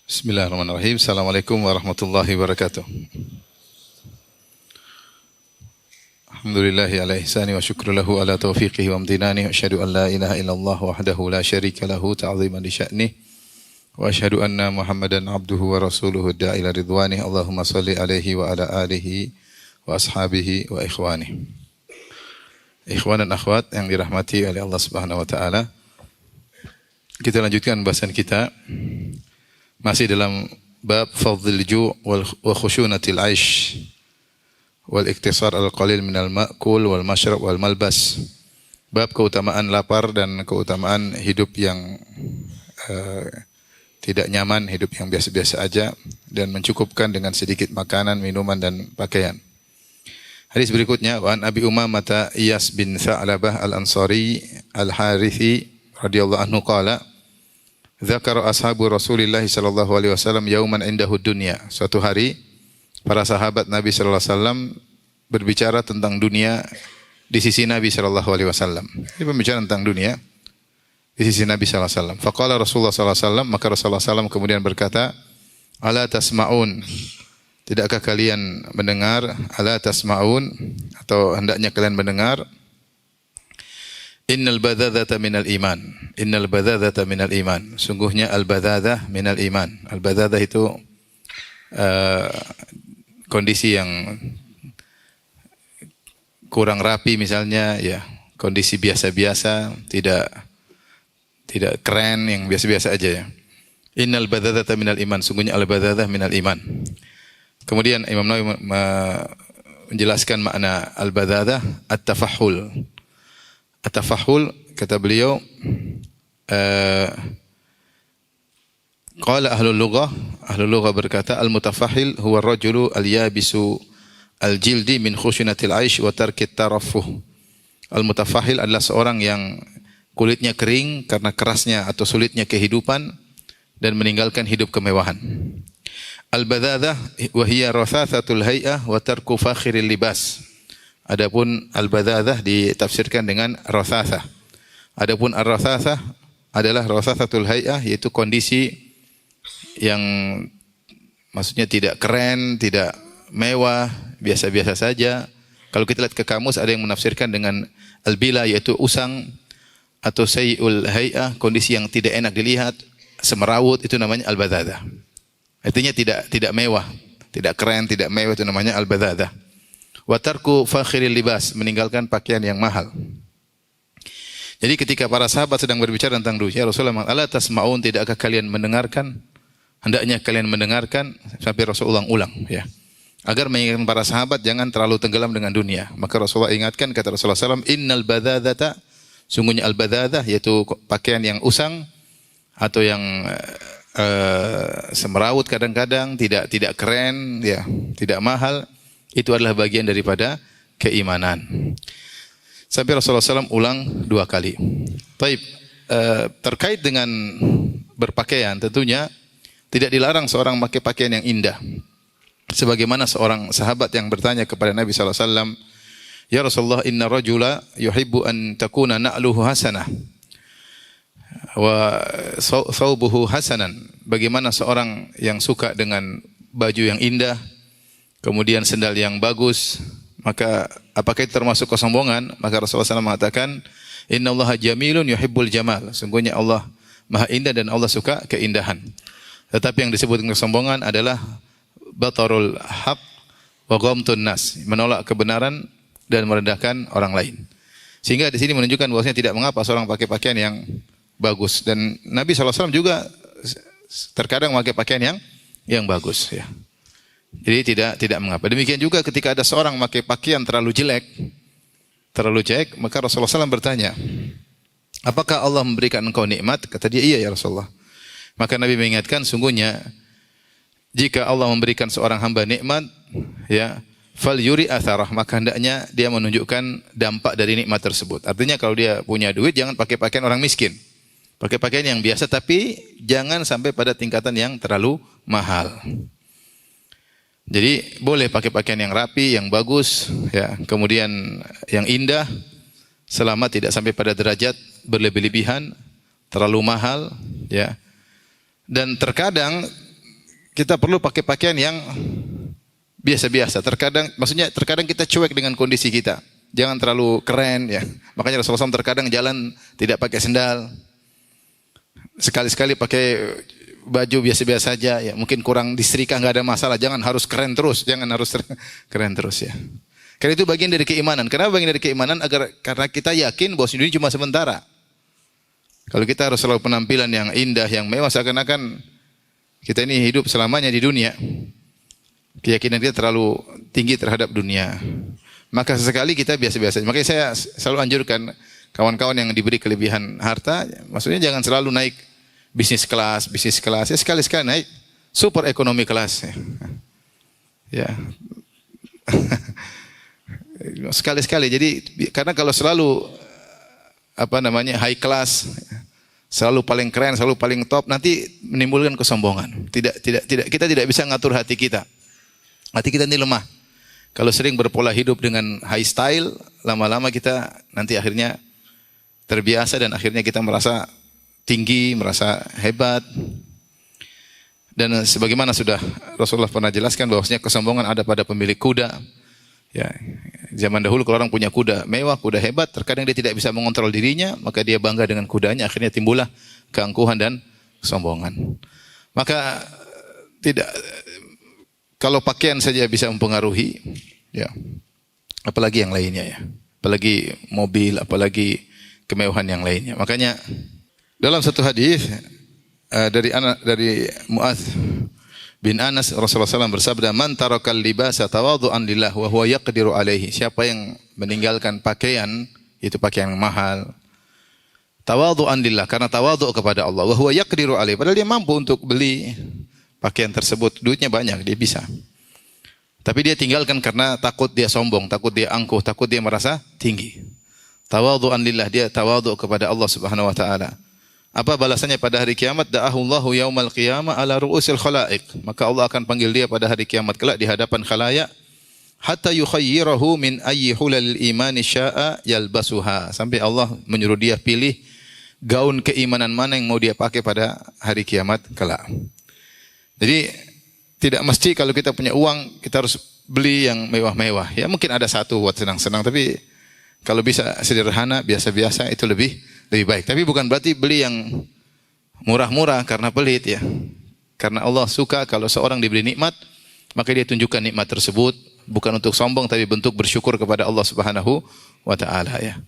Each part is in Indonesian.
Bismillahirrahmanirrahim. Assalamualaikum warahmatullahi wabarakatuh. Alhamdulillahi ala ihsani wa syukru lahu ala taufiqihi wa amtinani. Wa asyhadu an la ilaha illallah wahdahu la syarika lahu ta'ziman li sya'nih. Wa asyhadu anna Muhammadan abduhu wa rasuluhu da'ila ridwanih. Allahumma salli alaihi wa ala alihi wa ashabihi wa ikhwanih. Ikhwan dan akhwat yang dirahmati oleh Allah Subhanahu wa taala. Kita lanjutkan bahasan kita masih dalam bab fadhil ju' wa khushunatil 'aish wal iktisar al-qalil minal ma'kul wal mashrab wal malbas. Bab keutamaan lapar dan keutamaan hidup yang tidak nyaman, hidup yang biasa-biasa aja dan mencukupkan dengan sedikit makanan, minuman dan pakaian. Hadis berikutnya, wa an Abi Umamah Iyas bin Tha'labah al-Ansari al-Harithi radhiyallahu anhu qala dzakara ashabu Rasulillah sallallahu alaihi wasallam yauman indahu dunya. Suatu hari para sahabat Nabi sallallahu alaihi wasallam berbicara tentang dunia di sisi Nabi sallallahu alaihi wasallam. Ini pembicaraan tentang dunia di sisi Nabi sallallahu alaihi wasallam. Faqala Rasulullah sallallahu alaihi wasallam, maka Rasulullah sallallahu alaihi wasallam kemudian berkata, "Ala tasma'un?" Tidakkah kalian mendengar? Ala tasma'un, atau hendaknya kalian mendengar? Innal badadhata minal iman. Innal badadhata minal iman. Sungguhnya al-badadhah minal iman. Al-badadhah itu kondisi yang kurang rapi misalnya, ya, kondisi biasa-biasa, tidak keren, yang biasa-biasa aja ya. Innal badadhata minal iman. Sungguhnya al-badadhah minal iman. Kemudian Imam Nawawi menjelaskan makna al-badadhah, at-tafahhul. At-tafahhul, kata beliau, qala ahlul lughah berkata, al-mutafahhil huwa ar-rajulu al-yabisu al-jildi min khushunatil 'aish wa tarkit tarafuh. Al-mutafahhil adalah seorang yang kulitnya kering karena kerasnya atau sulitnya kehidupan dan meninggalkan hidup kemewahan. Al-badadhah wa hiya rathathatul hay'ah wa tarku fakhiril libas. Adapun al-badadhah ditafsirkan dengan rathathah. Adapun ar-rathathah adalah rathathatul hay'ah, yaitu kondisi yang maksudnya tidak keren, tidak mewah, biasa-biasa saja. Kalau kita lihat ke kamus ada yang menafsirkan dengan al-bila, yaitu usang, atau sayyi'ul hay'ah, kondisi yang tidak enak dilihat, semerawut, itu namanya al-badadhah. Artinya tidak mewah, tidak keren, tidak mewah, itu namanya al-badadhah. Wa tarku fakhiril libas, meninggalkan pakaian yang mahal. Jadi ketika para sahabat sedang berbicara tentang dunia, Rasulullah mengatakan, "Ala tasma'un, tidakkah kalian mendengarkan? Hendaknya kalian mendengarkan," sampai Rasulullah ulang ya. Agar mengingatkan para sahabat jangan terlalu tenggelam dengan dunia. Maka Rasulullah ingatkan, kata Rasulullah SAW, "Innal badadhata," sungguhnya al-badadhah yaitu pakaian yang usang atau yang semerawut kadang-kadang, tidak keren ya, tidak mahal, itu adalah bagian daripada keimanan. Sampai Rasulullah SAW ulang 2 kali. Taib, terkait dengan berpakaian, tentunya tidak dilarang seorang memakai pakaian yang indah. Sebagaimana seorang sahabat yang bertanya kepada Nabi SAW, "Ya Rasulullah, inna rajula yuhibbu an takuna na'luhu hasanah wa thawbuhu hasanan." Bagaimana seorang yang suka dengan baju yang indah, kemudian sendal yang bagus, maka apakah itu termasuk kesombongan? Maka Rasulullah SAW mengatakan, "Innallaha jamilun yuhibbul jamal." Sungguhnya Allah Maha Indah dan Allah suka keindahan. Tetapi yang disebut kesombongan adalah batarul haq wa ghamtun nas, menolak kebenaran dan merendahkan orang lain. Sehingga di sini menunjukkan bahwasanya tidak mengapa seorang pakai pakaian yang bagus, dan Nabi SAW juga terkadang memakai pakaian yang bagus ya. Jadi tidak mengapa. Demikian juga ketika ada seorang memakai pakaian terlalu jelek, maka Rasulullah SAW bertanya, "Apakah Allah memberikan engkau nikmat?" Kata dia, "Iya ya Rasulullah." Maka Nabi mengingatkan, sungguhnya jika Allah memberikan seorang hamba nikmat, ya, fal yuri atharah, maka hendaknya dia menunjukkan dampak dari nikmat tersebut. Artinya kalau dia punya duit, jangan pakai pakaian orang miskin. Pakai pakaian yang biasa, tapi jangan sampai pada tingkatan yang terlalu mahal. Jadi boleh pakai pakaian yang rapi, yang bagus, ya, kemudian yang indah, selama tidak sampai pada derajat berlebih-lebihan, terlalu mahal, ya. Dan terkadang kita perlu pakai pakaian yang biasa-biasa. Terkadang kita cuek dengan kondisi kita. Jangan terlalu keren ya. Makanya Rasulullah SAW terkadang jalan tidak pakai sendal. Sekali-sekali pakai baju biasa-biasa saja ya. Mungkin kurang disetrika enggak ada masalah. Jangan harus keren terus, keren terus ya. Karena itu bagian dari keimanan. Kenapa bagian dari keimanan? Karena kita yakin bahwa dunia cuma sementara. Kalau kita harus selalu penampilan yang indah, yang mewah, seakan-akan kita ini hidup selamanya di dunia. Keyakinan kita terlalu tinggi terhadap dunia. Maka sesekali kita biasa-biasa. Makanya saya selalu anjurkan kawan-kawan yang diberi kelebihan harta, maksudnya jangan selalu naik bisnis kelas. Ya sekali-sekali naik super ekonomi kelas. Ya. Sekali-sekali. Jadi karena kalau selalu high class, selalu paling keren, selalu paling top, nanti menimbulkan kesombongan. Kita tidak bisa ngatur hati kita. Hati kita ini lemah. Kalau sering berpola hidup dengan high style, lama-lama kita nanti akhirnya terbiasa dan akhirnya kita merasa tinggi, merasa hebat. Dan sebagaimana sudah Rasulullah pernah jelaskan bahwasanya kesombongan ada pada pemilik kuda. Ya, zaman dahulu kalau orang punya kuda mewah, kuda hebat, terkadang dia tidak bisa mengontrol dirinya, maka dia bangga dengan kudanya, akhirnya timbullah keangkuhan dan kesombongan. Maka kalau pakaian saja bisa mempengaruhi, ya, apalagi yang lainnya ya, apalagi mobil, apalagi kemewahan yang lainnya. Makanya dalam satu hadis dari Mu'adz bin Anas, Rasulullah SAW bersabda, "Man tarakal libasa tawadhu'an lillah wa huwa yaqdiru alaihi." Siapa yang meninggalkan pakaian, itu pakaian yang mahal, tawadhu'an lillah, karena tawadhu' kepada Allah, wa huwa yaqdiru alaihi, padahal dia mampu untuk beli pakaian tersebut, duitnya banyak, dia bisa. Tapi dia tinggalkan karena takut dia sombong, takut dia angkuh, takut dia merasa tinggi. Tawadhu'an lillah, dia tawadhu' kepada Allah Subhanahu wa taala. Apa balasannya pada hari kiamat? Da'ahullahu yaumal qiyamah ala ru'usil khalaiq. Maka Allah akan panggil dia pada hari kiamat kelak di hadapan khalayak, hatta yukhayyirahu min ayyi hulalil imani syaa yalbasuha. Sampai Allah menyuruh dia pilih gaun keimanan mana yang mau dia pakai pada hari kiamat kelak. Jadi tidak mesti kalau kita punya uang kita harus beli yang mewah-mewah. Ya mungkin ada satu buat senang-senang, tapi kalau bisa sederhana, biasa-biasa itu lebih baik. Tapi bukan berarti beli yang murah-murah karena pelit ya. Karena Allah suka kalau seorang diberi nikmat, maka dia tunjukkan nikmat tersebut bukan untuk sombong tapi bentuk bersyukur kepada Allah Subhanahu wa taala ya.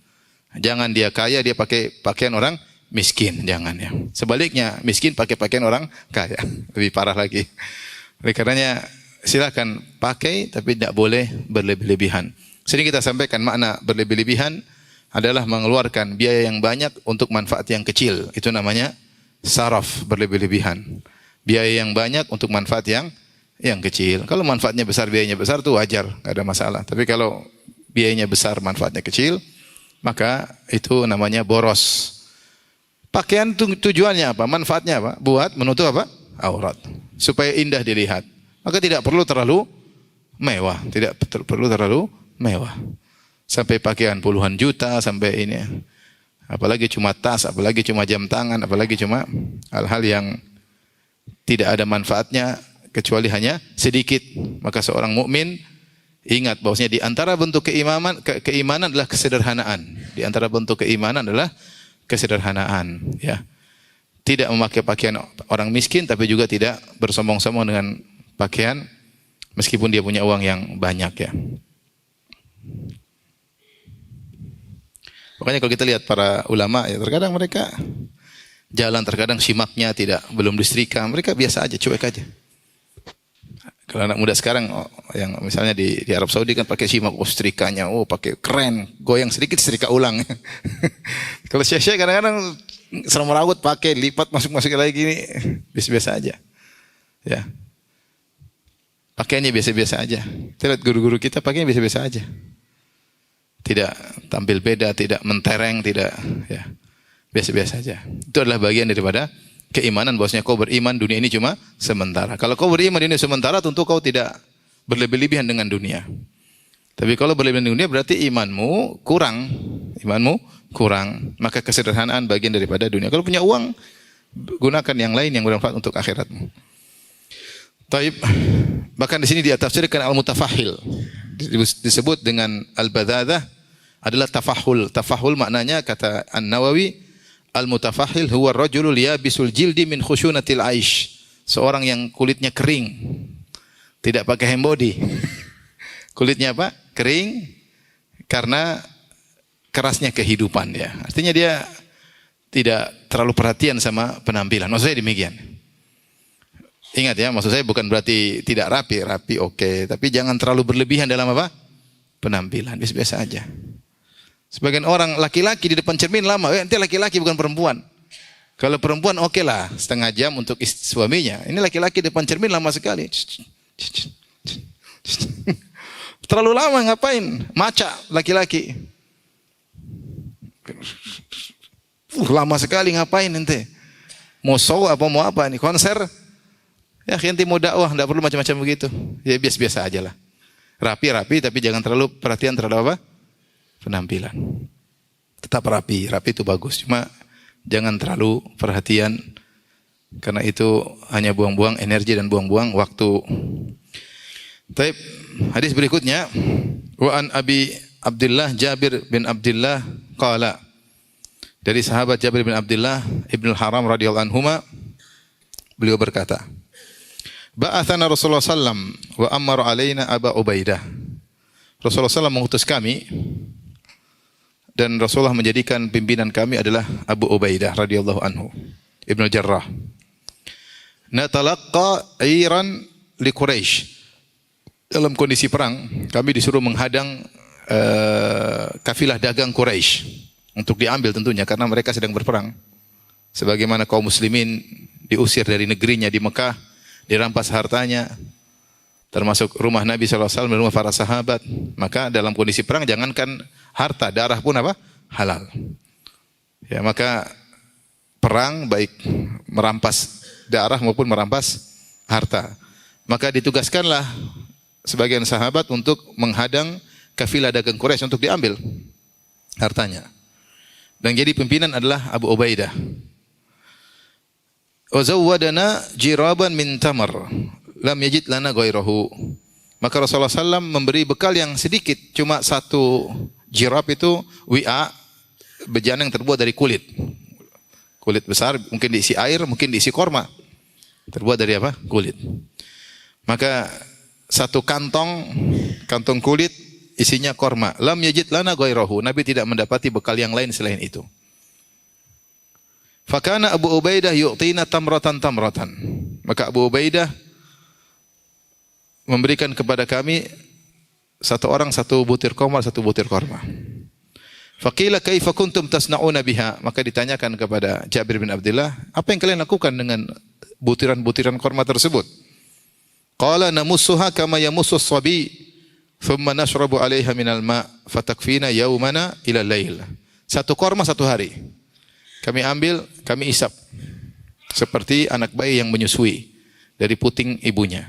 Jangan dia kaya dia pakai pakaian orang miskin, jangan ya. Sebaliknya, miskin pakai pakaian orang kaya. Lebih parah lagi. Oleh karenanya silakan pakai tapi tidak boleh berlebih-lebihan. Sering kita sampaikan makna berlebih-lebihan adalah mengeluarkan biaya yang banyak untuk manfaat yang kecil. Itu namanya saraf, berlebih-lebihan. Biaya yang banyak untuk manfaat yang kecil. Kalau manfaatnya besar, biayanya besar itu wajar, enggak ada masalah. Tapi kalau biayanya besar, manfaatnya kecil, maka itu namanya boros. Pakaian tujuannya apa? Manfaatnya apa? Buat menutup apa? Aurat. Supaya indah dilihat. Maka tidak perlu terlalu mewah, tidak perlu terlalu mewah. Sampai pakaian puluhan juta, sampai ini. Apalagi cuma tas, apalagi cuma jam tangan, apalagi cuma hal-hal yang tidak ada manfaatnya kecuali hanya sedikit. Maka seorang mukmin ingat bahwasanya di antara bentuk keimanan adalah kesederhanaan. Di antara bentuk keimanan adalah kesederhanaan, ya. Tidak memakai pakaian orang miskin tapi juga tidak bersombong-sombong dengan pakaian meskipun dia punya uang yang banyak ya. Makanya kalau kita lihat para ulama ya, terkadang mereka jalan, terkadang simaknya belum disetrika, mereka biasa aja, cuek aja. Kalau anak muda sekarang yang misalnya di Arab Saudi kan pakai simak, setrikanya, pakai keren, goyang sedikit setrika ulang. Kalau syekh-syekh kadang-kadang serem rawut pakai lipat masuk lagi gini, biasa-biasa aja. Ya. Pakaiannya biasa-biasa aja. Kita lihat guru-guru kita pakainya biasa-biasa aja. Tidak tampil beda, tidak mentereng, tidak ya. Biasa-biasa aja. Itu adalah bagian daripada keimanan bahwasanya kau beriman dunia ini cuma sementara. Kalau kau beriman dunia sementara tentu kau tidak berlebih-lebihan dengan dunia. Tapi kalau berlebihan dengan dunia berarti imanmu kurang. Maka kesederhanaan bagian daripada dunia. Kalau punya uang, gunakan yang lain yang bermanfaat untuk akhiratmu. Taib. Bahkan di sini dia tafsirkan al-mutafahil. Disebut dengan al-badhadah adalah tafahul. Tafahul maknanya kata An-Nawawi, al-mutafahil huwa ar-rajulul yabisul jildi min khushunatil aish. Seorang yang kulitnya kering. Tidak pakai hand body. Kulitnya apa? Kering karena kerasnya kehidupan ya. Artinya dia tidak terlalu perhatian sama penampilan. Maksud saya demikian. Ingat ya, maksud saya bukan berarti tidak rapi, rapi oke, tapi jangan terlalu berlebihan dalam apa? Penampilan, biasa aja. Sebagian orang laki-laki di depan cermin lama, nanti laki-laki bukan perempuan. Kalau perempuan oke lah, setengah jam untuk suaminya. Ini laki-laki depan cermin lama sekali. Terlalu lama ngapain? Maca laki-laki. Lama sekali ngapain nanti? Mau show apa mau apa nih? Konser? Ya, nanti mau dakwah, tidak perlu macam-macam begitu. Ya biasa-biasa aja lah. Rapi-rapi, tapi jangan terlalu perhatian terhadap apa? Penampilan. Tetap rapi, rapi itu bagus. Cuma jangan terlalu perhatian, karena itu hanya buang-buang energi dan buang-buang waktu. Taib. Hadis berikutnya, wa an Abi Abdullah Jabir bin Abdullah qala. Dari sahabat Jabir bin Abdullah Ibnu Haram radhiyallahu anhuma, beliau berkata, Ba'athana Rasulullah sallam wa ammar alaina Aba Ubaidah. Rasulullah sallam mengutus kami dan Rasulullah menjadikan pimpinan kami adalah Abu Ubaidah radhiyallahu anhu, Ibnu Jarrah. Natalaqqa airan li Quraisy. Dalam kondisi perang, kami disuruh menghadang kafilah dagang Quraisy untuk diambil tentunya karena mereka sedang berperang. Sebagaimana kaum muslimin diusir dari negerinya di Mekah, dirampas hartanya, termasuk rumah Nabi SAW dan rumah para sahabat. Maka dalam kondisi perang jangankan harta, darah pun apa? Halal. Ya, maka perang baik merampas darah maupun merampas harta. Maka ditugaskanlah sebagian sahabat untuk menghadang kafilah dagang Quraisy untuk diambil hartanya. Dan jadi pimpinan adalah Abu Ubaidah. Wa zawwadana jiraban min tamar lam yajid lana ghairahu. Maka Rasulullah SAW memberi bekal yang sedikit, cuma satu jirab itu wi'a, bejana yang terbuat dari kulit. Kulit besar, mungkin diisi air, mungkin diisi korma. Terbuat dari apa? Kulit. Maka satu kantong kulit isinya korma. Lam yajid lana ghairahu. Nabi tidak mendapati bekal yang lain selain itu. Fakana Abu Ubaidah yu'tina tamratan. Maka Abu Ubaidah memberikan kepada kami satu orang satu butir korma. Faqila kaifa kuntum tasna'una biha? Maka ditanyakan kepada Jabir bin Abdullah, apa yang kalian lakukan dengan butiran-butiran korma tersebut? Qala namussuha kama yamussus sabi, thumma nashrabu 'alaiha minal ma' fatakfina yaumana ila lail. Satu korma satu hari. Kami ambil, kami isap. Seperti anak bayi yang menyusui dari puting ibunya.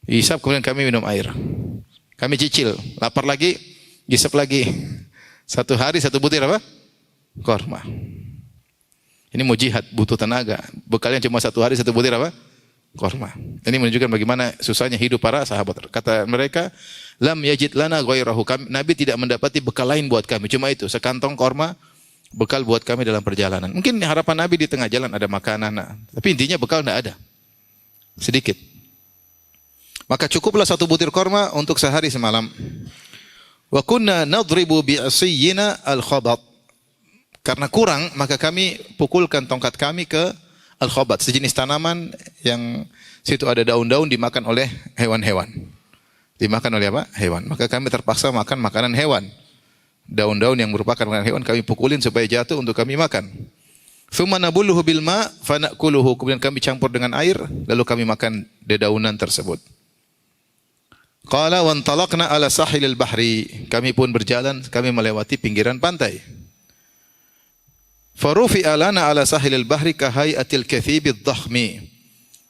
Isap kemudian kami minum air. Kami cicil, lapar lagi, isap lagi. Satu hari satu butir apa? Korma. Ini mau jihad, butuh tenaga. Bekalnya cuma satu hari satu butir apa? Korma. Ini menunjukkan bagaimana susahnya hidup para sahabat. Kata mereka, lam yajid lana ghairahu. Nabi tidak mendapati bekal lain buat kami. Cuma itu, sekantong korma, bekal buat kami dalam perjalanan. Mungkin harapan Nabi di tengah jalan ada makanan. Tapi intinya bekal tidak ada. Sedikit. Maka cukuplah satu butir korma untuk sehari semalam. Wa kunna nadribu bi'asiyyina al-khabat. Karena kurang, maka kami pukulkan tongkat kami ke al-khabat, sejenis tanaman yang situ ada daun-daun dimakan oleh hewan-hewan. Dimakan oleh apa? Hewan. Maka kami terpaksa makan makanan hewan. Daun-daun yang merupakan makanan hewan kami pukulin supaya jatuh untuk kami makan. Tsumma nabulluhu bil ma' fa na'kuluhu. Kemudian kami campur dengan air lalu kami makan dedaunan tersebut. Qala wa antalaqna ala sahilil bahri. Kami pun berjalan, kami melewati pinggiran pantai. Farufi'a lana ala sahilil bahri ka hay'atil kathibid dhakhmi.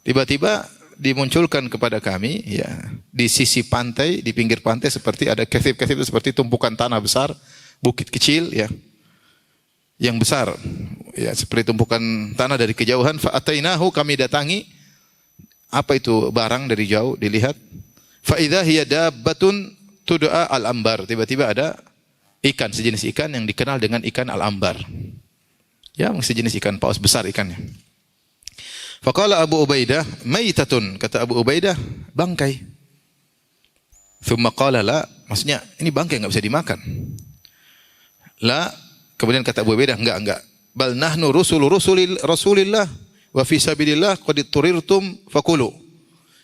Tiba-tiba dimunculkan kepada kami ya di sisi pantai, di pinggir pantai seperti ada kathib-kathib itu seperti tumpukan tanah besar, bukit kecil ya. Yang besar ya seperti tumpukan tanah dari kejauhan. Fa atainahu, kami datangi apa itu barang dari jauh dilihat. Fa idza hiya dabbatun tud'a al-ambar. Tiba-tiba ada ikan, sejenis ikan yang dikenal dengan ikan al-ambar. Ya, sejenis ikan paus besar ikannya. Faqala Abu Ubaidah, maitatun, kata Abu Ubaidah, bangkai. Thumma qala la, maksudnya ini bangkai enggak bisa dimakan. La, kemudian kata Abu Ubaidah, enggak. Bal nahnu Rasulillah wa fi sabilillah qad turirtum fakulu.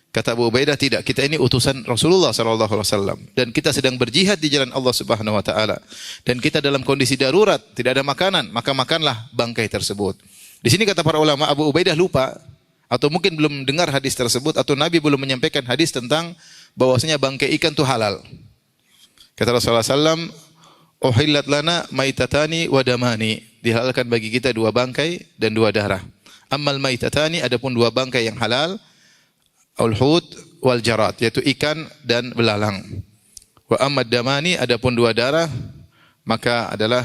Kata Abu Ubaidah, tidak, kita ini utusan Rasulullah sallallahu alaihi wasallam dan kita sedang berjihad di jalan Allah Subhanahu wa taala dan kita dalam kondisi darurat, tidak ada makanan, maka makanlah bangkai tersebut. Di sini kata para ulama, Abu Ubaidah lupa atau mungkin belum dengar hadis tersebut atau Nabi belum menyampaikan hadis tentang bahwasanya bangkai ikan itu halal. Kata Rasulullah sallam, "Uhillat lana maitatani wa damani." Dihalalkan bagi kita dua bangkai dan dua darah. Ammal maitatani, adapun dua bangkai yang halal, al-hut wal jarat, yaitu ikan dan belalang. Wa ammad damani, adapun dua darah, maka adalah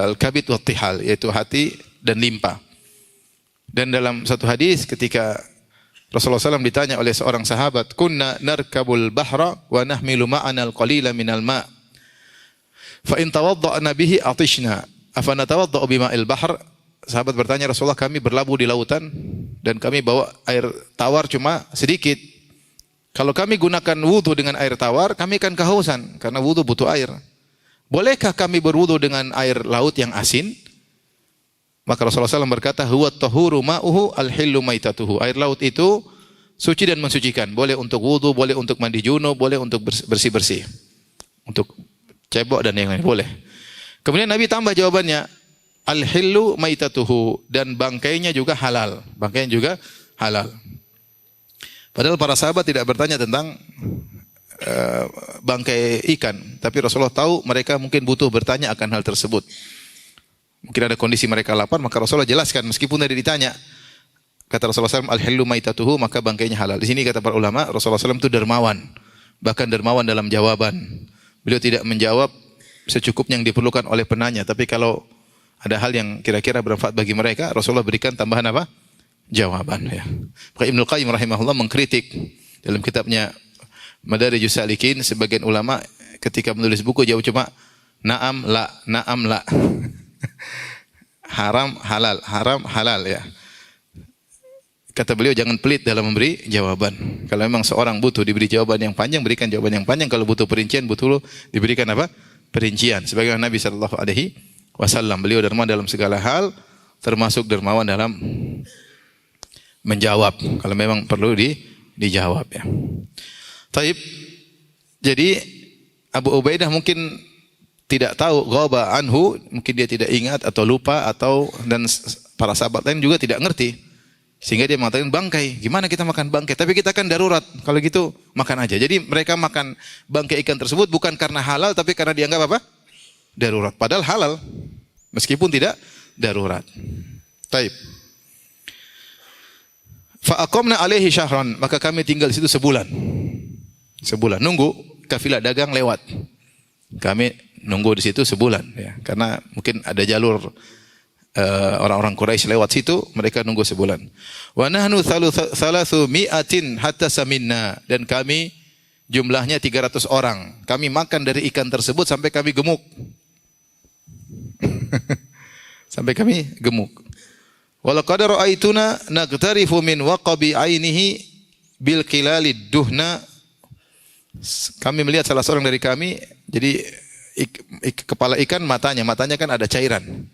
al-kabid wa tihal, yaitu hati dan limpa. Dan dalam satu hadis ketika Rasulullah SAW ditanya oleh seorang sahabat, kunna narkabul bahra wa nahmilu ma'ana al-qalila minal ma' fa in tawadda'na bihi atishna afa natawadda'u bima'il bahr. Sahabat bertanya, Rasulullah, kami berlabuh di lautan dan kami bawa air tawar cuma sedikit. Kalau kami gunakan wudu dengan air tawar, kami akan kehausan karena wudu butuh air. Bolehkah kami berwudu dengan air laut yang asin? Maka Rasulullah SAW berkata, huwa tahuru ma'uhu al-hillu maitatuhu. Air laut itu suci dan mensucikan. Boleh untuk wudu, boleh untuk mandi junub, boleh untuk bersih-bersih. Untuk cebok dan yang lain, boleh. Kemudian Nabi tambah jawabannya, al-hillu maitatuhu, dan bangkainya juga halal. Bangkainya juga halal. Padahal para sahabat tidak bertanya tentang bangkai ikan, tapi Rasulullah tahu mereka mungkin butuh bertanya akan hal tersebut. Mungkin ada kondisi mereka lapar, maka Rasulullah jelaskan meskipun tidak ditanya. Kata Rasulullah SAW, al-hillu maitatuhu, maka bangkainya halal. Di sini kata para ulama, Rasulullah SAW itu dermawan, bahkan dermawan dalam jawaban. Beliau tidak menjawab secukupnya yang diperlukan oleh penanya, tapi kalau ada hal yang kira-kira bermanfaat bagi mereka, Rasulullah berikan tambahan apa? Jawaban. Ya. Maka Ibnu Qayyim rahimahullah mengkritik dalam kitabnya Madarijus Salikin, sebagian ulama ketika menulis buku jawab cuma na'am la. Haram halal ya. Kata beliau, jangan pelit dalam memberi jawaban. Kalau memang seorang butuh diberi jawaban yang panjang, berikan jawaban yang panjang. Kalau butuh perincian, butuh diberikan apa? Perincian. Sebagaimana Nabi sallallahu alaihi wasallam, beliau dermawan dalam segala hal, termasuk dermawan dalam menjawab kalau memang perlu dijawab ya. Taib. Jadi Abu Ubaidah mungkin tidak tahu, ghaba anhu, mungkin dia tidak ingat atau lupa, atau dan para sahabat lain juga tidak ngerti. Sehingga dia mengatakan bangkai, gimana kita makan bangkai? Tapi kita kan darurat, kalau gitu makan aja. Jadi mereka makan bangkai ikan tersebut bukan karena halal, tapi karena dianggap apa? Darurat. Padahal halal, meskipun tidak darurat. Taib. Fa'aqamna alaihi syahran, maka kami tinggal di situ sebulan. Sebulan, nunggu kafilah dagang lewat. Kami nunggu di situ sebulan, ya. Karena mungkin ada jalur orang-orang Quraisy lewat situ, mereka nunggu sebulan. Wa nahnu thalathu mi'atin hatta saminna, dan kami jumlahnya 300 orang. Kami makan dari ikan tersebut sampai kami gemuk. Sampai kami gemuk. Walaqad ra'aituna naqtarifu min waqabi ainihi bil qilalid duhna. Kami melihat salah seorang dari kami, jadi kepala ikan matanya kan ada cairan.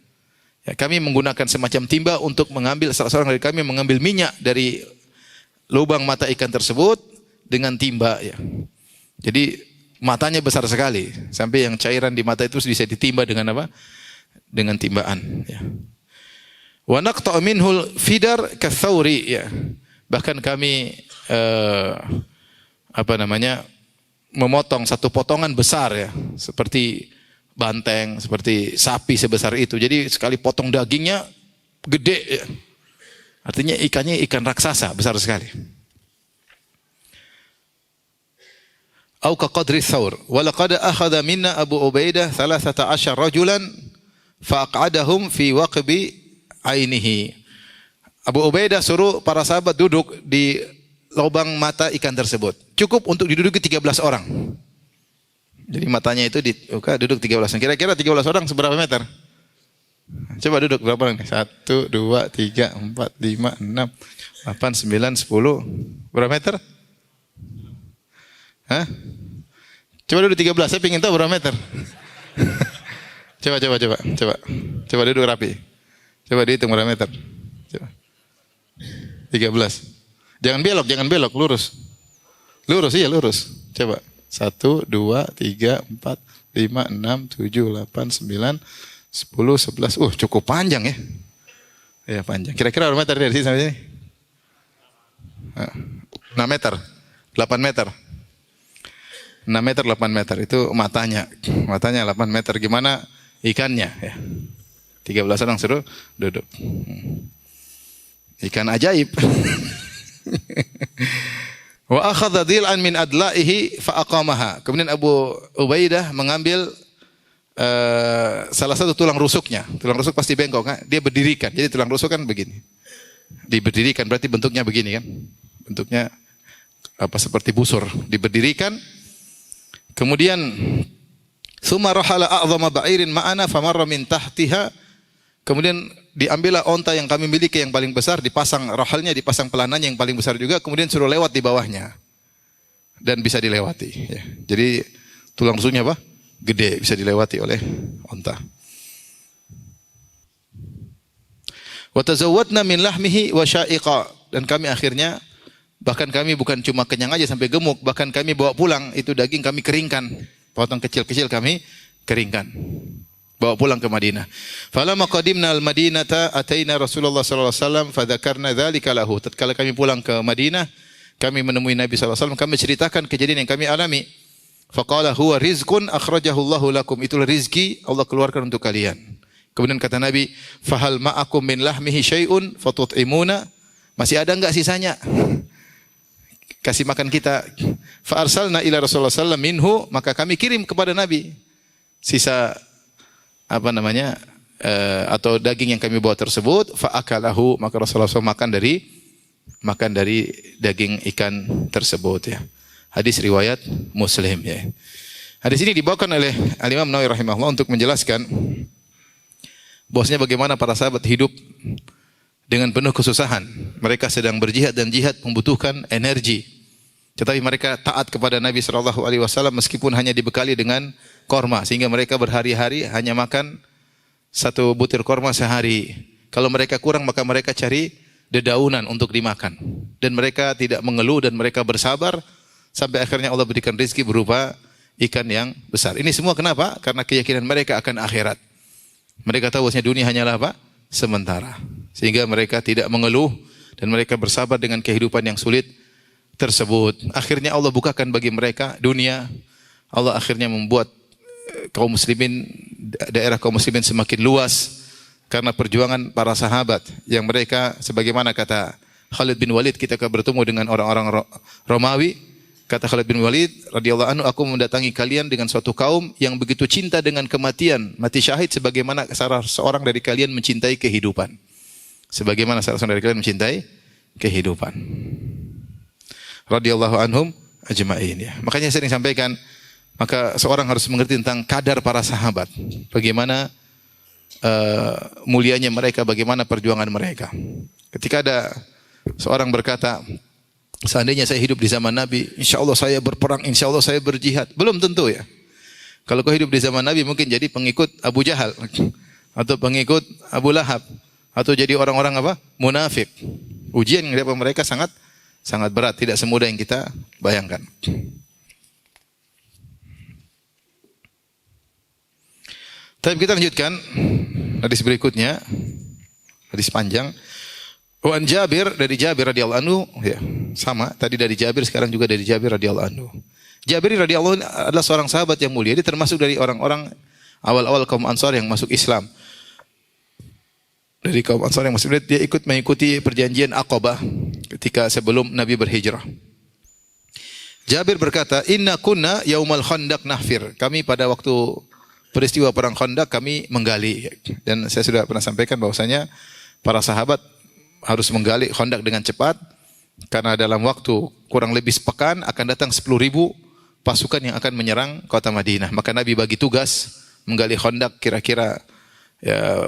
Ya, kami menggunakan semacam timba untuk mengambil, salah seorang dari kami mengambil minyak dari lubang mata ikan tersebut dengan timba ya. Jadi matanya besar sekali sampai yang cairan di mata itu bisa ditimba dengan apa? Dengan timbaan ya. Wa naqta' minhul fidar katsauri ya. Bahkan kami memotong satu potongan besar ya, seperti banteng, seperti sapi sebesar itu. Jadi sekali potong dagingnya gede ya. Artinya ikannya ikan raksasa, besar sekali. Au ka qadri thawr. Wa laqad akhadha minna Abu Ubaidah 13 rajulan faq'adahum fi waqbi ainihi. Abu Ubaidah suruh para sahabat duduk di lubang mata ikan tersebut. Cukup untuk diduduki 13 orang. Jadi matanya itu duduk 13 orang. Kira-kira 13 orang seberapa meter? Coba duduk berapa orang? 1, 2, 3, 4, 5, 6, 8, 9, 10. Berapa meter? Hah? Coba duduk 13, saya ingin tahu berapa meter. Coba duduk rapi. Coba dihitung berapa meter. Coba. 13. Jangan belok, lurus. Lurus. Coba. 1, 2, 3, 4, 5, 6, 7, 8, 9, 10, 11. Cukup panjang ya. Ya panjang. Kira-kira berapa meter dari sini sampai sini? 6 meter. 8 meter. 6 meter, 8 meter. Itu matanya. Matanya 8 meter. Gimana ikannya? Ya. 13 orang suruh duduk. Ikan ajaib. Wa akhadha dhil'an min adla'ihi fa aqamaha. Kemudian Abu Ubaidah mengambil salah satu tulang rusuknya. Tulang rusuk pasti bengkok kan? Dia berdirikan. Jadi tulang rusuk kan begini. Diberdirikan berarti bentuknya begini kan? Bentuknya seperti busur. Diberdirikan. Kemudian summa rahala a'dhama ba'irin ma'ana famarra min tahtiha. Kemudian diambillah onta yang kami miliki yang paling besar, dipasang rahalnya, dipasang pelanannya yang paling besar juga, kemudian suruh lewat di bawahnya. Dan bisa dilewati. Ya. Jadi tulang rusuknya apa? Gede, bisa dilewati oleh onta. Wa tazawwadna min lahmihi wa sya'iqa. Dan kami akhirnya, bahkan kami bukan cuma kenyang aja sampai gemuk, bahkan kami bawa pulang, itu daging kami keringkan. Potong kecil-kecil kami keringkan. Bawa pulang ke Madinah. Falamma qadimna al-Madinata ataina Rasulullah sallallahu alaihi wasallam fadzakarna dzalika lahu. Tatkala kami pulang ke Madinah, kami menemui Nabi sallallahu alaihi wasallam, kami ceritakan kejadian yang kami alami. Faqala huwa rizqun akhrajahu Allahu lakum. Itulah rizki Allah keluarkan untuk kalian. Kemudian kata Nabi, fahal ma'akum min lahmihi syai'un fatut'imuna? Masih ada enggak sisanya? Kasih makan kita. Fa arsalna ila Rasulullah sallallahu alaihi wasallam minhu, maka kami kirim kepada Nabi sisa atau daging yang kami bawa tersebut, fa akalahu, maka Rasulullah SAW makan dari daging ikan tersebut ya. Hadis riwayat Muslim ya. Hadis ini dibawakan oleh Al-Imam Nawawi rahimahullah untuk menjelaskan bahwasanya bagaimana para sahabat hidup dengan penuh kesusahan. Mereka sedang berjihad dan jihad membutuhkan energi. Tetapi mereka taat kepada Nabi SAW meskipun hanya dibekali dengan korma. Sehingga mereka berhari-hari hanya makan 1 butir korma sehari. Kalau mereka kurang maka mereka cari dedaunan untuk dimakan. Dan mereka tidak mengeluh dan mereka bersabar. Sampai akhirnya Allah berikan rezeki berupa ikan yang besar. Ini semua kenapa? Karena keyakinan mereka akan akhirat. Mereka tahu bahwasanya dunia hanyalah apa? Sementara. Sehingga mereka tidak mengeluh. Dan mereka bersabar dengan kehidupan yang sulit tersebut. Akhirnya Allah bukakan bagi mereka dunia. Allah akhirnya membuat kaum muslimin, daerah kaum muslimin semakin luas karena perjuangan para sahabat yang mereka sebagaimana kata Khalid bin Walid, kita bertemu dengan orang-orang Romawi. Kata Khalid bin Walid radhiyallahu anhu, aku mendatangi kalian dengan suatu kaum yang begitu cinta dengan kematian, mati syahid sebagaimana salah seorang dari kalian mencintai kehidupan. Sebagaimana salah seorang dari kalian mencintai kehidupan. Radhiyallahu anhum ajma'in ya. Makanya saya sering sampaikan, maka seorang harus mengerti tentang kadar para sahabat. Bagaimana mulianya mereka, bagaimana perjuangan mereka. Ketika ada seorang berkata, seandainya saya hidup di zaman Nabi, insya Allah saya berperang, insya Allah saya berjihad. Belum tentu ya. Kalau kau hidup di zaman Nabi mungkin jadi pengikut Abu Jahal atau pengikut Abu Lahab atau jadi orang-orang munafik. Ujian yang didapat mereka sangat berat, tidak semudah yang kita bayangkan. Tapi kita lanjutkan hadis berikutnya, hadis panjang. Wan Jabir, dari Jabir radhiyallahu anhu, ya, sama tadi dari Jabir, sekarang juga dari Jabir radhiyallahu anhu. Jabir radhiyallahu anhu adalah seorang sahabat yang mulia, dia termasuk dari orang-orang awal-awal kaum Ansar yang masuk Islam. Dari kaum Ansar yang masuk, dia ikut mengikuti perjanjian Aqabah ketika sebelum Nabi berhijrah. Jabir berkata, "Inna kunna yaumal khandaq nahfir." Kami pada waktu peristiwa perang Khandaq kami menggali. Dan saya sudah pernah sampaikan bahwasanya para sahabat harus menggali Khandaq dengan cepat Karena dalam waktu kurang lebih sepekan akan datang 10.000 pasukan yang akan menyerang kota Madinah. Maka Nabi bagi tugas menggali Khandaq kira-kira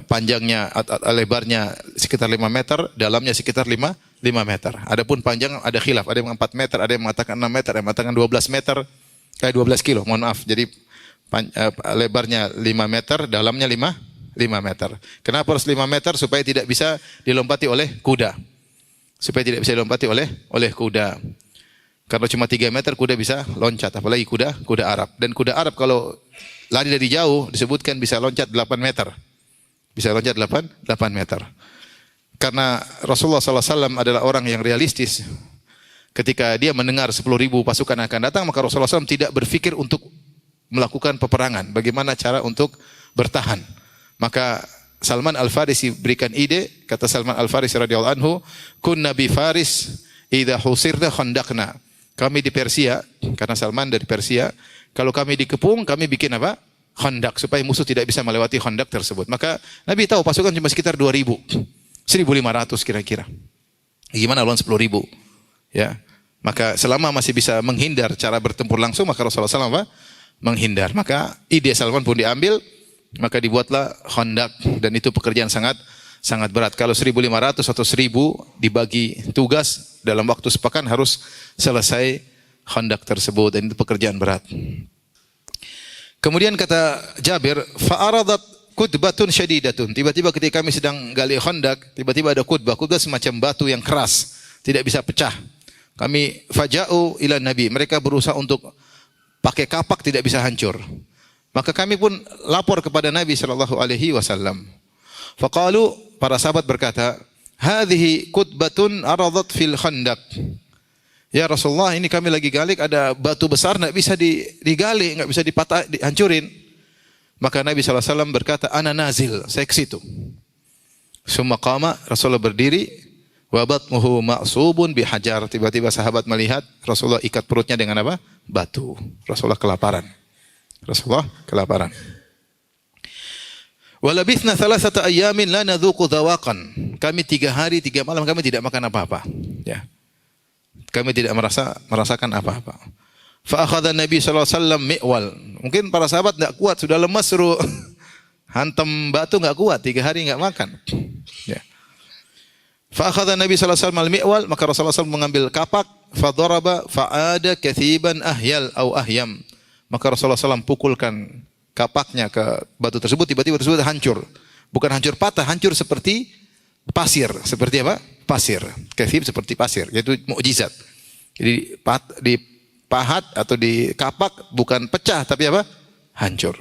panjangnya, lebarnya sekitar 5 meter, dalamnya sekitar 5 meter. Adapun panjang ada khilaf, ada yang 4 meter, ada yang mengatakan 6 meter, ada yang mengatakan 12 meter, 12 kilo, mohon maaf. Jadi lebarnya 5 meter, dalamnya 5 meter. Kenapa harus 5 meter? Supaya tidak bisa dilompati oleh kuda. Supaya tidak bisa dilompati oleh kuda. Karena cuma 3 meter kuda bisa loncat, apalagi kuda Arab. Dan kuda Arab kalau lari dari jauh disebutkan bisa loncat 8 meter. Bisa loncat 8 meter. Karena Rasulullah SAW adalah orang yang realistis. Ketika dia mendengar 10.000 pasukan akan datang, maka Rasulullah SAW tidak berpikir untuk melakukan peperangan. Bagaimana cara untuk bertahan. Maka Salman Al-Farisi berikan ide, kata Salman Al-Farisi radhiyallahu anhu, kunna bi Faris idza husirna khandaqna. Kami di Persia, karena Salman dari Persia, kalau kami dikepung, kami bikin apa? Khandaq, supaya musuh tidak bisa melewati Khandaq tersebut. Maka Nabi tahu pasukan cuma sekitar 2.000, 1.500 kira-kira. Gimana lawan 10.000? Ya, maka selama masih bisa menghindar cara bertempur langsung, maka Rasulullah SAW menghindar. Maka ide Salman pun diambil, maka dibuatlah Khandaq, dan itu pekerjaan sangat berat. Kalau 1.500 atau 1.000 dibagi tugas dalam waktu sepekan harus selesai Khandaq tersebut, dan itu pekerjaan berat. Kemudian kata Jabir, fa'aradat kutbatun syadidatun. Tiba-tiba ketika kami sedang gali Khandaq, tiba-tiba ada kutbah semacam batu yang keras, tidak bisa pecah. Kami faja'u ila Nabi, mereka berusaha untuk pakai kapak tidak bisa hancur. Maka kami pun lapor kepada Nabi sallallahu alaihi wasallam. Faqalu, para sahabat berkata, hadhihi kutbatun aradat fil Khandaq. Ya Rasulullah, ini kami lagi gali, ada batu besar tidak bisa digali, enggak bisa dihancurin. Maka Nabi SAW berkata, ana nazil, saya ke situ. Summa qama, Rasulullah berdiri, wa batnuhu ma'subun bihajar. Tiba-tiba sahabat melihat Rasulullah ikat perutnya dengan apa? Batu. Rasulullah kelaparan. Wa labithna thalathata ayyamin la nadhuqu dhawaqan. Kami 3 hari 3 malam kami tidak makan apa-apa. Ya. Kami tidak merasakan apa-apa. Fa akhadha Nabi sallallahu alaihi wasallam mi'wal. Mungkin para sahabat enggak kuat, sudah lemas, suruh hantam batu enggak kuat, 3 hari enggak makan. Ya. Fa akhadha Nabi sallallahu alaihi wasallam mi'wal, maka Rasulullah SAW mengambil kapak, fa daraba fa'ada kathiban ahyal au ahyam. Maka Rasulullah SAW pukulkan kapaknya ke batu tersebut, tiba-tiba tersebut hancur. Bukan hancur patah, hancur seperti pasir. Seperti apa? Pasir. Kathib seperti pasir. Yaitu mukjizat. Jadi dipahat atau dikapak bukan pecah, tapi apa? Hancur.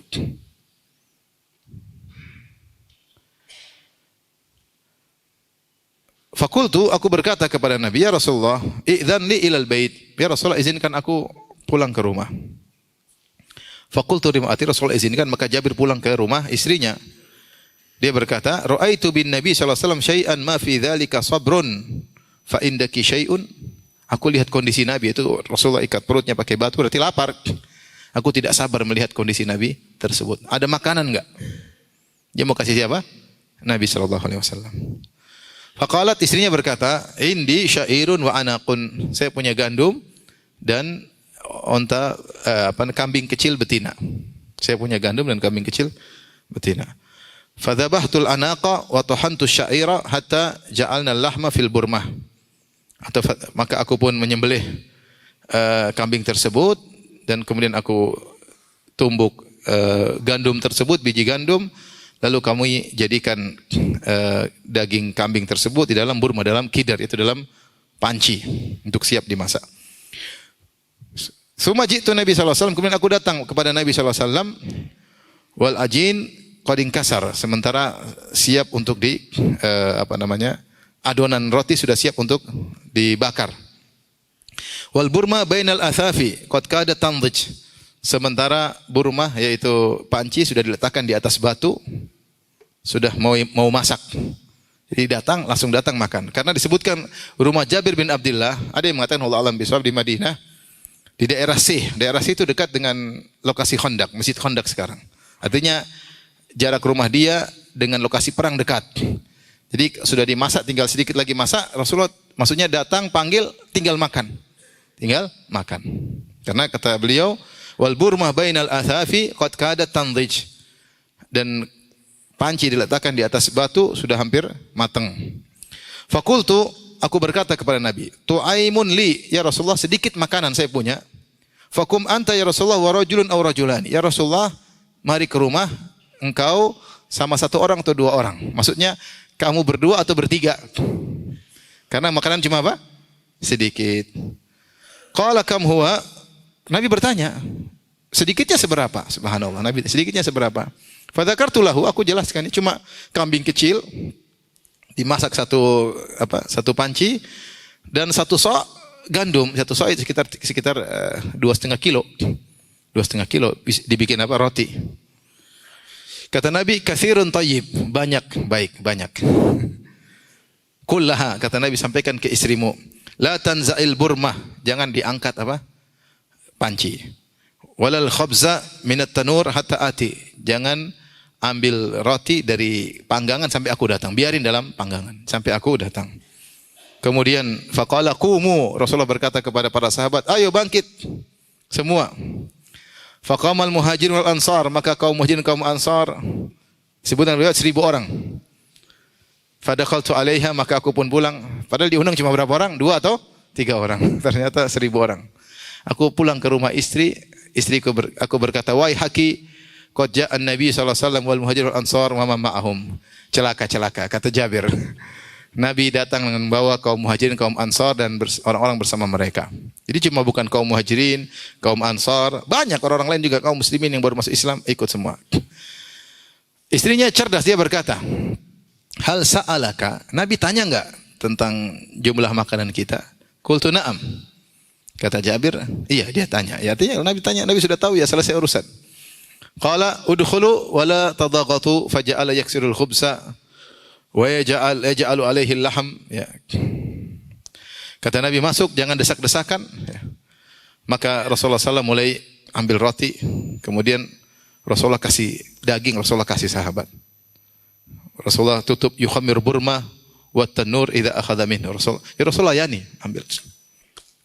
Fakultu, aku berkata kepada Nabi, ya Rasulullah, i'dhan li ilal bait. Ya Rasulullah, izinkan aku pulang ke rumah. Fakultu rima'ati, Rasulullah izinkan, maka Jabir pulang ke rumah istrinya. Dia berkata, ra'aitu bin Nabi sallallahu alaihi wasallam syai'an ma fi dzalika sabrun fa indaki syai'un. Aku lihat kondisi Nabi itu, Rasulullah ikat perutnya pakai batu, berarti lapar. Aku tidak sabar melihat kondisi Nabi tersebut. Ada makanan enggak? Dia mau kasih siapa? Nabi sallallahu alaihi wasallam. Faqalat, istrinya berkata, indi syairun wa anaqun. Saya punya gandum dan kambing kecil betina. Saya punya gandum dan kambing kecil betina. Fadzabahtul anaqa wa tahantu syaira hatta ja'alna al-lahma fil burmah. Maka aku pun menyembelih kambing tersebut dan kemudian aku tumbuk gandum tersebut, biji gandum, lalu kami jadikan daging kambing tersebut di dalam burma, dalam kidar, itu dalam panci untuk siap dimasak. Suma jitu Nabi sallallahu alaihi wasallam, kemudian aku datang kepada Nabi sallallahu alaihi wasallam, wal ajin qad inkasar, sementara siap untuk adonan roti sudah siap untuk dibakar. Wal burma bainal athafi qad kada tandij, sementara burma yaitu panci sudah diletakkan di atas batu, sudah mau masak. Jadi langsung datang makan. Karena disebutkan rumah Jabir bin Abdullah, ada yang mengatakan Allah alam bisawab, di Madinah, di daerah C. Daerah C itu dekat dengan lokasi Khandaq, Masjid Khandaq sekarang. Artinya jarak rumah dia dengan lokasi perang dekat. Jadi sudah dimasak, tinggal sedikit lagi masak, Rasulullah Maksudnya datang, panggil, tinggal makan. Tinggal makan. Karena kata beliau, wal burmah bainal athafi qad kadat tandij. Dan panci diletakkan di atas batu sudah hampir matang. Fakultu, aku berkata kepada Nabi, tu'aimun li, ya Rasulullah, sedikit makanan saya punya. Fakum anta ya Rasulullah wa rajulun aw rajulani. Ya Rasulullah, mari ke rumah, engkau sama satu orang atau dua orang. Maksudnya kamu berdua atau bertiga. Karena makanan cuma apa? Sedikit. Qala kam huwa? Nabi bertanya, sedikitnya seberapa? Subhanallah, Nabi sedikitnya seberapa? Fadzakartu lahu, aku jelaskan, ini cuma kambing kecil dimasak satu panci dan satu sok gandum, satu sok itu sekitar 2,5 kilo. 2,5 kilo dibikin apa? Roti. Kata Nabi, katsirun thayyib, banyak, baik, banyak. Kullaha, kata Nabi, sampaikan ke istrimu, la tanza'il burmah, jangan diangkat apa? Panci. Walal khabza minat tanur hatta ati, jangan ambil roti dari panggangan sampai aku datang. Biarin dalam panggangan sampai aku datang. Kemudian faqala qumu, Rasulullah berkata kepada para sahabat, ayo bangkit semua. Faqamal muhajirin wal ansar, maka kaum muhajirin kaum ansar, sebutan riwayat 1,000 orang. Fadakhaltu alaiha, maka aku pun pulang. Padahal diundang cuma berapa orang? 2 atau 3 orang. Ternyata 1,000 orang. Aku pulang ke rumah istriku aku berkata, wahai haki, qad ja'a an-nabi sallallahu alaihi wasallam wal muhajirin wal ansar wa ma ma'ahum. Celaka, kata Jabir. Nabi datang dengan membawa kaum muhajirin, kaum ansar dan orang-orang bersama mereka. Jadi cuma bukan kaum muhajirin, kaum ansar, banyak orang-orang lain juga kaum muslimin yang baru masuk Islam ikut semua. Istrinya cerdas, dia berkata, hal sa'alaka, Nabi tanya enggak tentang jumlah makanan kita? Qultu na'am. Kata Jabir, iya dia tanya. Ya artinya Nabi tanya, Nabi sudah tahu, ya selesai urusan. Qala udkhulu wala tadaghatu faja'ala yaksirul khubsa wa yaj'alu alaihi al-lahm, ya. Kata Nabi, masuk, jangan desak-desakan, ya. Maka Rasulullah SAW mulai ambil roti, kemudian Rasulullah kasih daging, Rasulullah kasih sahabat. Rasulullah tutup yukhammir burma wa tanur idza akhadha minhu. Rasulullah yani ambil.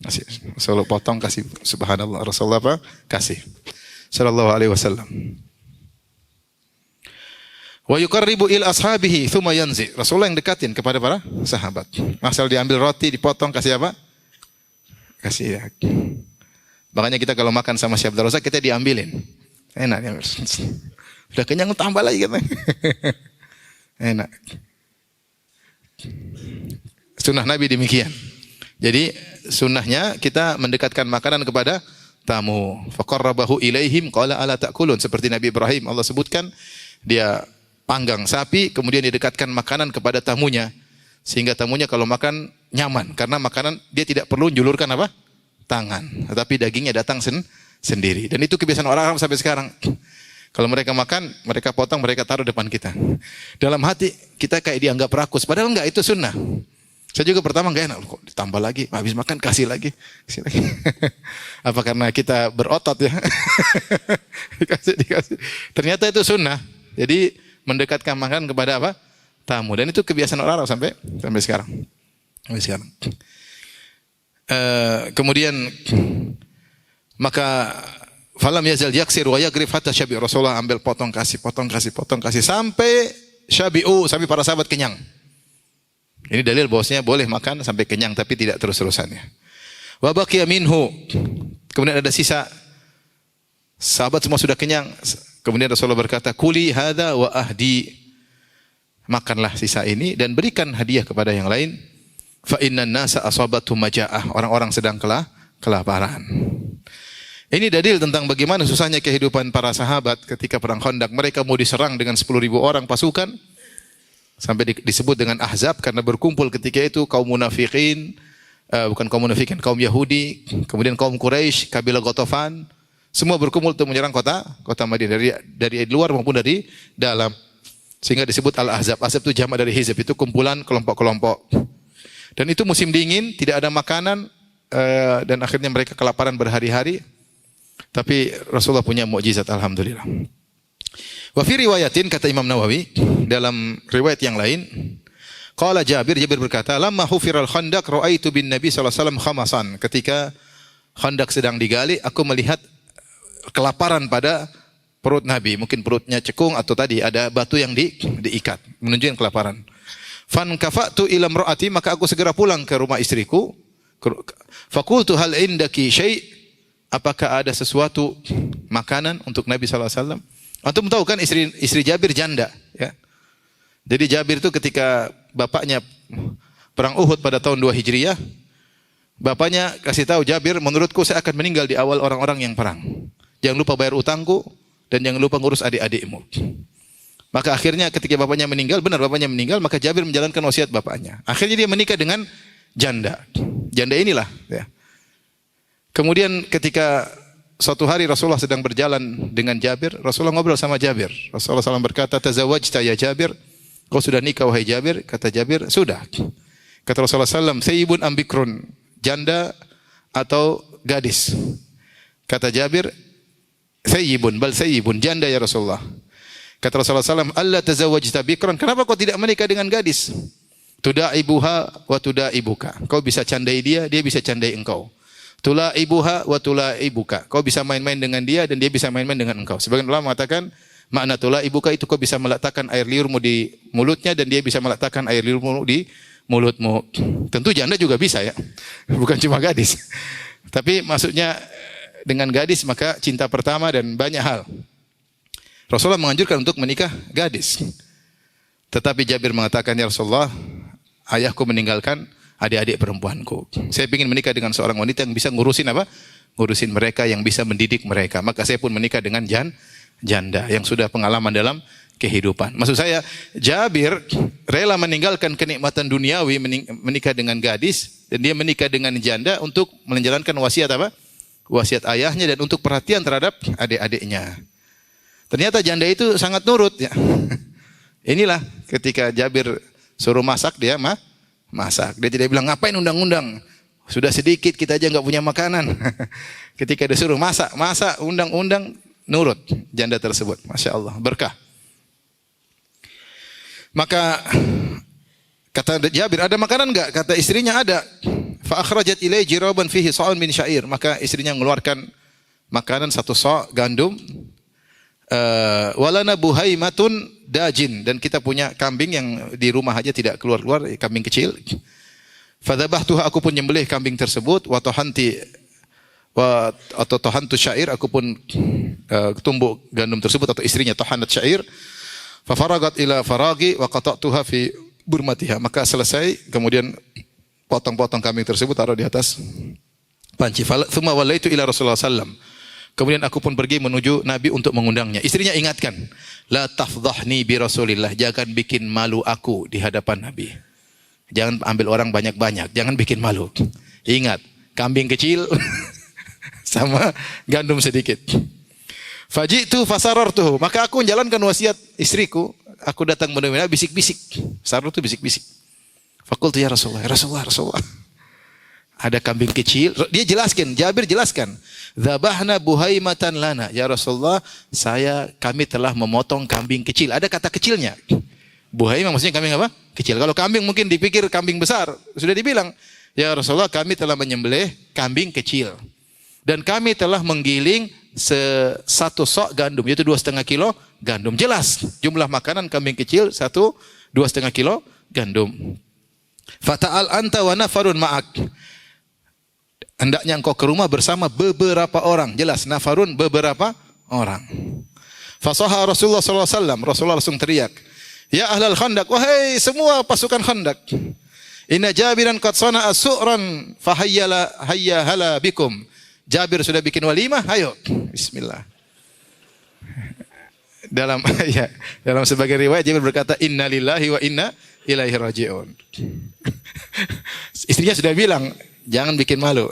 Kasih. Rasulullah potong, kasih. Subhanallah, Rasulullah apa? Kasih. Sallallahu alaihi wasallam. Wa yuqarribu il ashabihi thumma yanzi. Rasulullah yang dekatin kepada para sahabat. Asal diambil roti, dipotong, kasih apa? Kasih ya. Makanya kita kalau makan sama Syekh Abdul Razak, kita diambilin. Enak ya. Udah kenyang tambah lagi katanya. Enak. Sunnah Nabi demikian. Jadi sunnahnya kita mendekatkan makanan kepada tamu. Faqarrabahu ilaihim qala ala ta'kulun. Seperti Nabi Ibrahim, Allah sebutkan dia panggang sapi, kemudian didekatkan makanan kepada tamunya, sehingga tamunya kalau makan nyaman, karena makanan dia tidak perlu julurkan apa? Tangan, tetapi dagingnya datang sendiri. Dan itu kebiasaan orang-orang sampai sekarang. Kalau mereka makan, mereka potong, mereka taruh depan kita. Dalam hati kita kayak dianggap rakus, padahal enggak, itu sunnah. Saya juga pertama enggak enak, kok ditambah lagi, habis makan kasih lagi. Apa karena kita berotot ya? dikasih. Ternyata itu sunnah. Jadi mendekatkan makanan kepada apa? Tamu. Dan itu kebiasaan orang sampai sekarang. Kemudian maka falam yazal yaksir wa yagrif hatta syabi. Rasulullah ambil potong kasih sampai syabi'u, sampai para sahabat kenyang. Ini dalil bahwasanya boleh makan sampai kenyang, tapi tidak terus-terusan ya. Wa baqiya minhu. Kemudian ada sisa. Sahabat semua sudah kenyang. Kemudian Rasulullah berkata, kuli hadza wa ahdi. Makanlah sisa ini dan berikan hadiah kepada yang lain. Fa innan nasa asabatu maja'ah. Orang-orang sedang kelaparan. Ini dalil tentang bagaimana susahnya kehidupan para sahabat ketika perang Khandaq. Mereka mau diserang dengan 10.000 orang pasukan. Sampai disebut dengan Ahzab karena berkumpul ketika itu kaum munafikin, kaum Yahudi, kemudian kaum Quraisy, kabilah Ghatafan, semua berkumpul untuk menyerang kota Madinah dari luar maupun dari dalam. Sehingga disebut Al-Ahzab. Ahzab itu jamak dari hizb, itu kumpulan kelompok-kelompok. Dan itu musim dingin, tidak ada makanan, dan akhirnya mereka kelaparan berhari-hari. Tapi Rasulullah punya mukjizat, alhamdulillah. Wa fi riwayatin, kata Imam Nawawi dalam riwayat yang lain, Qala Jabir, Jabir berkata, "Lamma hufiral khandaq ra'aitu bin Nabi sallallahu alaihi wasallam khamasan." Ketika khandak sedang digali, aku melihat kelaparan pada perut Nabi. Mungkin perutnya cekung atau tadi ada batu yang diikat, menunjukkan kelaparan. Fan kafa'tu ila imra'ati, maka aku segera pulang ke rumah istriku. Faqultu hal indaki syai'? Apakah ada sesuatu makanan untuk Nabi sallallahu alaihi wasallam? Antum tahu kan istri Jabir janda, ya. Jadi Jabir itu ketika bapaknya perang Uhud pada tahun 2 Hijriah, bapaknya kasih tahu Jabir, menurutku saya akan meninggal di awal orang-orang yang perang. Jangan lupa bayar utangku dan jangan lupa ngurus adik-adikmu. Maka akhirnya ketika bapaknya meninggal, benar bapaknya meninggal, maka Jabir menjalankan wasiat bapaknya. Akhirnya dia menikah dengan janda. Janda inilah, ya. Kemudian ketika suatu hari Rasulullah sedang berjalan dengan Jabir, Rasulullah ngobrol sama Jabir. Rasulullah SAW berkata, "Tazawwajta ya Jabir?" Kau sudah nikah wahai Jabir? Kata Jabir, sudah. Kata Rasulullah SAW, "Sayyibun ambikrun?" Janda atau gadis? Kata Jabir, "Sayyibun, bal sayyibun." Janda ya Rasulullah. Kata Rasulullah SAW, "Allah tazawwajta bikran?" Kenapa kau tidak menikah dengan gadis? Tudaibuha wa tudaibuka. Kau bisa candai dia, dia bisa candai engkau. Tulaibuha wa tulaibuka. Kau bisa main-main dengan dia dan dia bisa main-main dengan engkau. Sebagian ulama mengatakan makna tulaibuka itu kau bisa meletakkan air liurmu di mulutnya dan dia bisa meletakkan air liurmu di mulutmu. Tentu janda juga bisa, ya. Bukan cuma gadis. Tapi maksudnya dengan gadis maka cinta pertama dan banyak hal. Rasulullah menganjurkan untuk menikah gadis. Tetapi Jabir mengatakan, "Ya Rasulullah, ayahku meninggalkan adik-adik perempuanku. Saya ingin menikah dengan seorang wanita yang bisa ngurusin apa? Ngurusin mereka, yang bisa mendidik mereka. Maka saya pun menikah dengan janda yang sudah pengalaman dalam kehidupan." Maksud saya, Jabir rela meninggalkan kenikmatan duniawi, menikah dengan gadis, dan dia menikah dengan janda untuk menjalankan wasiat apa? Wasiat ayahnya dan untuk perhatian terhadap adik-adiknya. Ternyata janda itu sangat nurut, ya. Inilah ketika Jabir suruh masak, dia masak. Dia tidak bilang, "Ngapain undang-undang? Sudah sedikit, kita aja nggak punya makanan." Ketika dia suruh masak, undang-undang, nurut janda tersebut. Masya Allah, berkah. Maka kata Jabir, "Ada makanan enggak?" Kata istrinya, "Ada." Fa akhrajat ilai jiraban fihi sa'un min syair. Maka istrinya mengeluarkan makanan 1 sa' gandum. Walana buhaimatun dajin, dan kita punya kambing yang di rumah aja tidak keluar-keluar, kambing kecil. Fadzabahtuha, aku pun nyembelih kambing tersebut. Wa tahantu syair, aku pun tumbuk gandum tersebut, atau istrinya tahanat syair. Fa faragat ila faragi wa qata'tuha fi burmatiha. Maka selesai, kemudian potong-potong kambing tersebut taruh di atas panci. Tsumma wallaitu ila Rasulullah sallam. Kemudian aku pun pergi menuju Nabi untuk mengundangnya. Istrinya ingatkan, "La tafdhahni bi Rasulillah." Jangan bikin malu aku di hadapan Nabi. Jangan ambil orang banyak-banyak, jangan bikin malu. Ingat, kambing kecil sama gandum sedikit. Faji'tu fasarartuhu. Maka aku menjalankan wasiat istriku. Aku datang menemui Nabi, bisik-bisik. Sarar itu bisik-bisik. Faqultu ya Rasulullah, ya Rasulullah, Rasulullah. Ada kambing kecil. Dia jelaskan, Jabir jelaskan. Dzabahna buhaimatan lana. Ya Rasulullah, kami telah memotong kambing kecil. Ada kata kecilnya. Buhaimah maksudnya kambing apa? Kecil. Kalau kambing mungkin dipikir kambing besar. Sudah dibilang, ya Rasulullah, kami telah menyembelih kambing kecil. Dan kami telah menggiling 1 sok gandum, yaitu 2,5 kilo gandum. Jelas jumlah makanan kambing kecil 2,5 kilo gandum. Fata'al anta wa nafarun ma'ak. Hendaknya engkau ke rumah bersama beberapa orang. Jelas, nafarun beberapa orang. Fasaha Rasulullah SAW. Rasulullah langsung teriak, "Ya ahlal khandaq, wahai semua pasukan khandaq. Inna Jabiran qad sana'a su'ran hayya hala bikum." Jabir sudah bikin walimah, ayo. Bismillah. Dalam sebagian riwayat Jabir berkata, "Inna lillahi wa inna ilaihi raji'un." Istrinya sudah bilang, jangan bikin malu.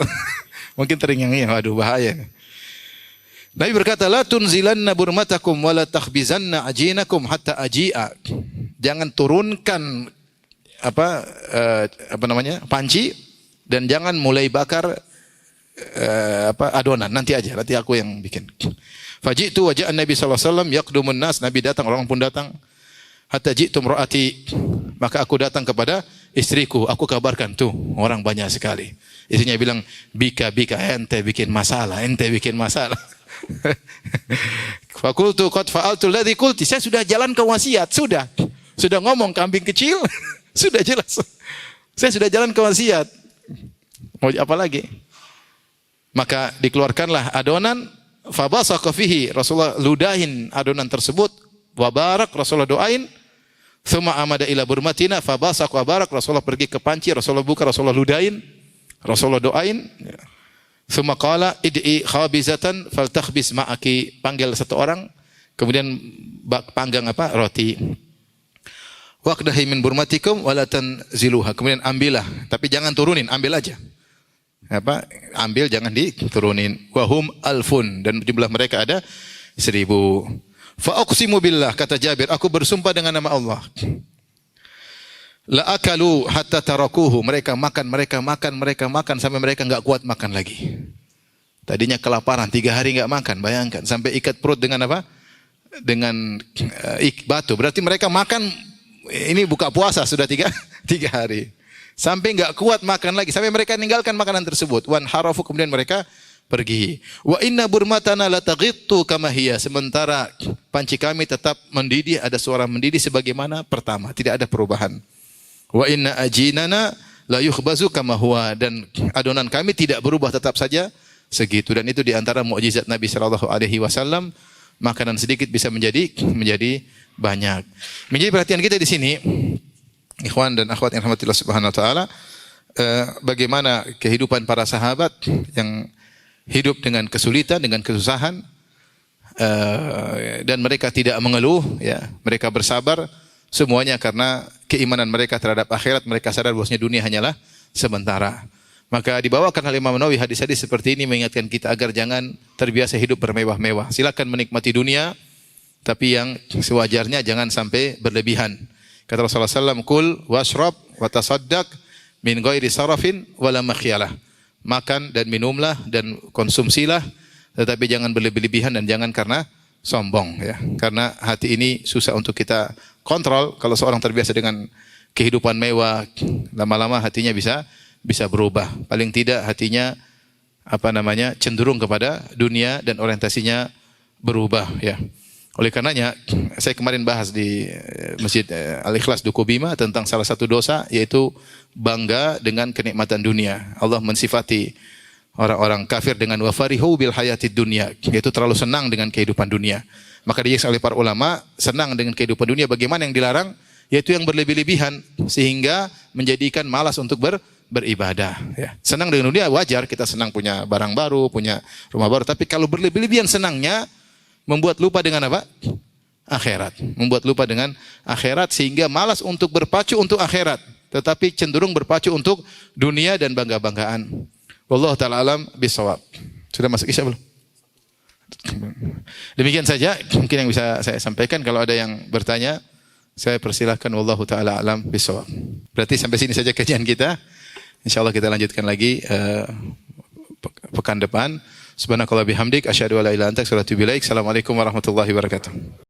Mungkin teringat, waduh bahaya. Nabi berkata, "La tunzilanna burmatakum wa la takhbizanna ajinakum hatta aji'a." Jangan turunkan panci, dan jangan mulai bakar adonan, nanti aku yang bikin. Faji'tu wa ja'a Nabi sallallahu alaihi wasallam yaqdumun nas. Nabi datang, orang pun datang. hatta ji'tu imraati, maka aku datang kepada istriku, aku kabarkan, tuh orang banyak sekali. Istrinya bilang, bika ente bikin masalah. Fakultu qad fa'altu alladhi qulti, saya sudah jalankan wasiat, sudah ngomong kambing kecil, sudah jelas. Saya sudah jalan ke wasiat. Mau apa lagi? Maka dikeluarkanlah adonan, fabasaqa fihi, Rasulullah ludahin adonan tersebut, wa barak, Rasulullah doain, thumma amada ila burmatina, fabasaqa wa barak, Rasulullah pergi ke panci, Rasulullah buka, Rasulullah ludahin, Rasulullah doain, thumma qala id'i khabizatan faltakhbis ma'aki, panggil satu orang, kemudian panggang roti. Waqdahi min burmatikum wala tanziluha, kemudian ambillah, tapi jangan turunin, ambil aja. Ambil, jangan diturunin. Wahum alfun, dan jumlah mereka ada 1000. Fa aqsimu billah, kata Jabir, aku bersumpah dengan nama Allah. La akalu hatta tarakuhu, mereka makan sampai mereka enggak kuat makan lagi. Tadinya kelaparan 3 hari enggak makan, bayangkan, sampai ikat perut dengan apa? Dengan batu. Berarti mereka makan, ini buka puasa sudah 3 hari. Sampai enggak kuat makan lagi, sampai mereka meninggalkan makanan tersebut. Wan harafu, kemudian mereka pergi. Wa inna burmatana la taghittu kama hiya, sementara panci kami tetap mendidih, ada suara mendidih sebagaimana pertama, tidak ada perubahan. Wa inna ajinana la yukhbazu kama huwa, dan adonan kami tidak berubah, tetap saja segitu. Dan itu di antara mukjizat Nabi sallallahu alaihi wasallam, makanan sedikit bisa menjadi banyak. Menjadi perhatian kita di sini, ikhwan dan akhwat yang rahmatillah subhanahu wa ta'ala, bagaimana kehidupan para sahabat yang hidup dengan kesulitan, dengan kesusahan, dan mereka tidak mengeluh, ya, mereka bersabar, semuanya karena keimanan mereka terhadap akhirat. Mereka sadar bahwasanya dunia hanyalah sementara. Maka dibawakan oleh Imam Nawawi hadis-hadis seperti ini mengingatkan kita agar jangan terbiasa hidup bermewah-mewah. Silakan menikmati dunia, tapi yang sewajarnya, jangan sampai berlebihan. Kata Rasulullah SAW, kul washrab wa tasaddaq min ghairi sarafin wala makhyalah. Makan dan minumlah dan konsumsilah, tetapi jangan berlebih-lebihan dan jangan karena sombong, ya. Karena hati ini susah untuk kita kontrol. Kalau seorang terbiasa dengan kehidupan mewah, lama-lama hatinya bisa berubah. Paling tidak hatinya cenderung kepada dunia dan orientasinya berubah, ya. Oleh karenanya, saya kemarin bahas di Masjid Al-Ikhlas Duku Bima tentang salah satu dosa, yaitu bangga dengan kenikmatan dunia. Allah mensifati orang-orang kafir dengan wafarihu bil hayatid dunya, yaitu terlalu senang dengan kehidupan dunia. Maka diyakini oleh para ulama, senang dengan kehidupan dunia bagaimana yang dilarang, yaitu yang berlebih-lebihan sehingga menjadikan malas untuk beribadah, ya. Senang dengan dunia wajar, kita senang punya barang baru, punya rumah baru, tapi kalau berlebih-lebihan senangnya, membuat lupa dengan apa? Akhirat. Membuat lupa dengan akhirat sehingga malas untuk berpacu untuk akhirat, tetapi cenderung berpacu untuk dunia dan bangga-banggaan. Wallahu ta'ala alam bisawab. Sudah masuk isya belum? Demikian saja mungkin yang bisa saya sampaikan. Kalau ada yang bertanya, saya persilahkan. Wallahu ta'ala alam bisawab. Berarti sampai sini saja kajian kita. InsyaAllah kita lanjutkan lagi pekan depan. Subhanakallah bihamdik, asyhadu an la ilaha illa anta, astaghfiruka wa atubu ilaik. Assalamualaikum warahmatullahi wabarakatuh.